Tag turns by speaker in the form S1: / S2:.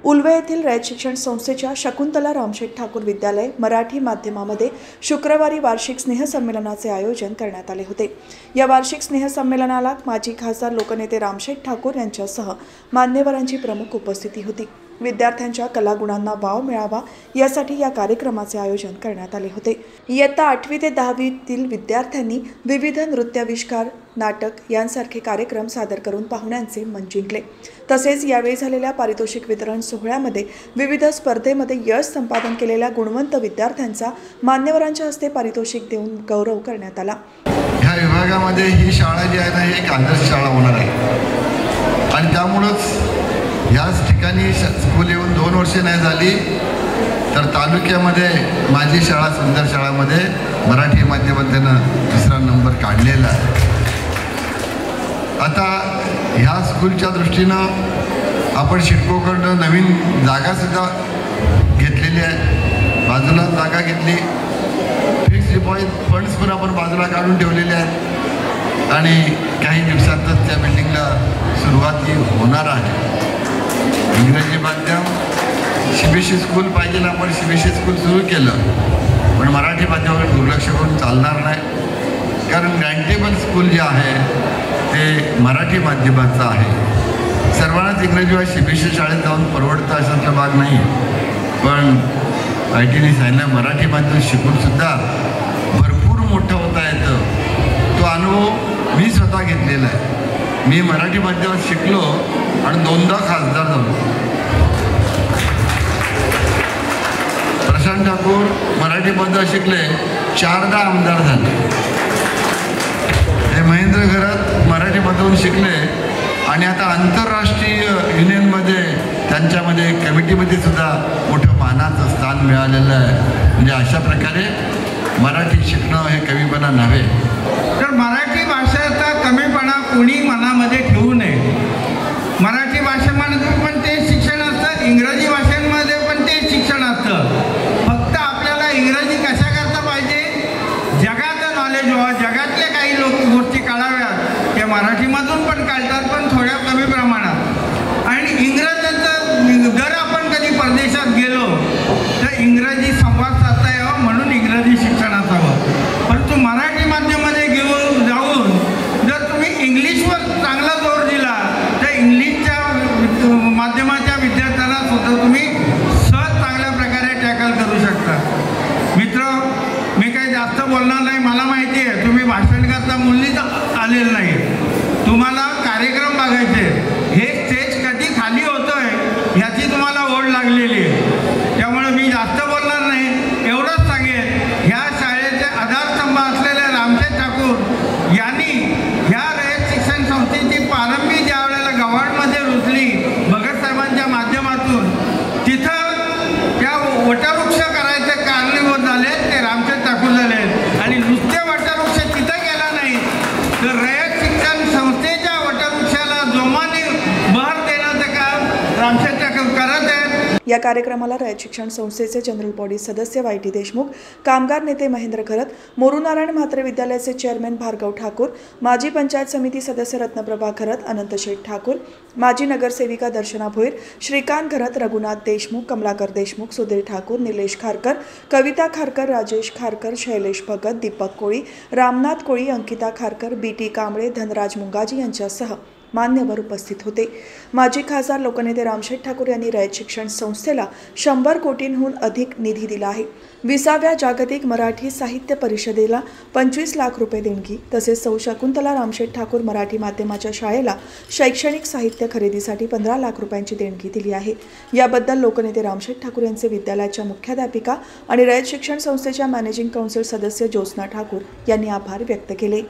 S1: उल्वे येथील रयत शिक्षण संस्थेच्या शकुंतला रामशेठ ठाकूर विद्यालय मराठी माध्यमामध्ये शुक्रवारी वार्षिक स्नेहसंमेलनाचे आयोजन करण्यात आले होते। या वार्षिक स्नेहसंमेलनाला माजी खासदार लोकनेते रामशेठ ठाकूर यांच्यासह मान्यवरांची प्रमुख उपस्थिती होती। विद्यार्थ्यांच्या कलागुणांना वाव मिळावा यासाठी या कार्यक्रमाचे आयोजन करण्यात आले होते। इयत्ता 8वी ते 10वीतील विद्यार्थ्यांनी विविध नृत्याविष्कार, नाटक यांसारखे कार्यक्रम सादर करून पाहुण्यांचे मन जिंकले। तसेच यावेळी झालेल्या पारितोषिक वितरण सोहळ्यामध्ये विविध स्पर्धेमध्ये यश संपादन केलेल्या गुणवंत विद्यार्थ्यांचा मान्यवरांच्या हस्ते पारितोषिक देऊन गौरव करण्यात आला।
S2: ह्या विभागामध्ये ही शाळा जी आहे ना, ही एक आदर्श शाळा होणार आहे आणि त्यामुळेच याच ठिकाणी स्कूल येऊन 2 वर्षे नाही झाली तर तालुक्यामध्ये माझी शाळा सुंदर शाळामध्ये मराठी माध्यमातून 2रा नंबर काढलेला आहे। आता ह्या स्कूलच्या दृष्टीनं आपण शिडकोकडनं नवीन जागासुद्धा घेतलेली आहे। बाजूला जागा घेतली, फिक्स डिपॉझिट फंड्स पण आपण बाजूला काढून ठेवलेले आहेत आणि काही दिवसातच त्या बिल्डिंगला सुरुवात होणार आहे। इंग्रजी माध्यम CBSE स्कूल पाहिजे, आपण CBSE स्कूल सुरू केलं, पण मराठी माध्यमावर दुर्लक्ष करून चालणार नाही, कारण ग्रँटेबल स्कूल जे आहे ते मराठी माध्यमाचं आहे। सर्वांनाच इंग्रजी वा CBSE शाळेत जाऊन परवडतं अशातला भाग नाही, पण ITने सांगितलं मराठी माध्यम शिकूनसुद्धा भरपूर मोठं होता येतं। तो अनुभव मी स्वतः घेतलेला आहे। मी मराठी माध्यमात शिकलो आणि 2दा खासदार झालो। प्रशांत ठाकूर मराठी माध्यमात शिकले, 4दा आमदार झाले। हे महेंद्र घरात मराठी माध्यमातून शिकले आणि आता आंतरराष्ट्रीय युनियनमध्ये त्यांच्यामध्ये कमिटीमध्ये सुद्धा मोठं मानाचं स्थान मिळालेलं आहे। म्हणजे अशा प्रकारे मराठी शिकणं हे कमीपणा नव्हे,
S3: तर मराठी भाषेचा कमीपणा कोणी मनामध्ये ठेवू नये। मराठी भाषेमध्ये पण ते शिक्षण असतं, इंग्रजी भाषेमध्ये पण ते शिक्षण असतं। फक्त आपल्याला इंग्रजी कशा करता पाहिजे, जगाचं नॉलेज व्हावं, जगातले काही गोष्टी कळाव्यात, ते मराठीमधून पण कळतात, पण थोड्या कमी प्रमाणात। आणि इंग्रजांचं जर आपण कधी परदेशात गेलो तर इंग्रजी संवाद साधता यावं म्हणून इंग्रजी शिक्षण असावं। परंतु मराठी माध्यमामध्ये घेऊन जाऊन जर तुम्ही इंग्लिशवर चांगला जोर दिला तर इंग्लिशच्या माध्यमाच्या विद्यार्थ्यांना सुद्धा तुम्ही सहज चांगल्या प्रकारे टॅकल करू शकता। मित्र, मी काही जास्त बोलणार नाही, मला माहिती आहे तुम्ही भाषण करता मुलीच आलेलं नाही, तुम्हाला कार्यक्रम बघायचे। हे स्टेज कधी खाली होतोय ह्याची तुम्हाला ओढ लागलेली आहे, त्यामुळे मी जास्त बोलणार नाही। एवढंच सांगेन, ह्या शाळेचे आधारस्तंभ असलेले रामशेठ ठाकूर यांनी ह्या रयत शिक्षण संस्थेची प्रारंभी ज्या वेळेला गव्हाणमध्ये रुजली भगत साहेबांच्या माध्यमातून, तिथं त्या वटवृक्ष करायचे कारणीभूत झाले ते रामशेठ ठाकूर झाले। आणि नुसते वटवृक्ष तिथं गेला नाही तर रयत शिक्षण संस्थेच्या वटवृक्षाला जोमाने बहर देण्याचं काम रामशेठ ठाकूर करत आहेत।
S1: या कार्यक्रमाला रयत शिक्षण संस्थेचे जनरल बॉडी सदस्य YT देशमुख, कामगार नेते महेंद्र घरत, मोरूनारायण म्हात्रे विद्यालयाचे चेअरमॅन भार्गव ठाकूर, माजी पंचायत समिती सदस्य रत्नप्रभा घरत, अनंत शेठ ठाकूर, माजी नगरसेविका दर्शना भोईर, श्रीकांत घरत, रघुनाथ देशमुख, कमलाकर देशमुख, सुधीर ठाकूर, निलेश खारकर, कविता खारकर, राजेश खारकर, शैलेश भगत, दीपक कोळी, रामनाथ कोळी, अंकिता खारकर, BT कांबळे, धनराज मुंगाजी यांच्यासह मान्यवर उपस्थित होते। माजी खासदार लोकनेते रामशेठ ठाकूर यांनी रयत शिक्षण संस्थेला 100 कोटींहून अधिक निधी दिला आहे। 20व्या जागतिक मराठी साहित्य परिषदेला 25 लाख रुपये देणगी, तसेच सौ शकुंतला रामशेठ ठाकूर मराठी माध्यमाच्या शाळेला शैक्षणिक साहित्य खरेदीसाठी 15 लाख रुपयांची देणगी दिली आहे। याबद्दल लोकनेते रामशेठ ठाकूर यांचे विद्यालयाच्या मुख्याध्यापिका आणि रयत शिक्षण संस्थेच्या मॅनेजिंग काउन्सिल सदस्य ज्योत्स्ना ठाकूर यांनी आभार व्यक्त केले।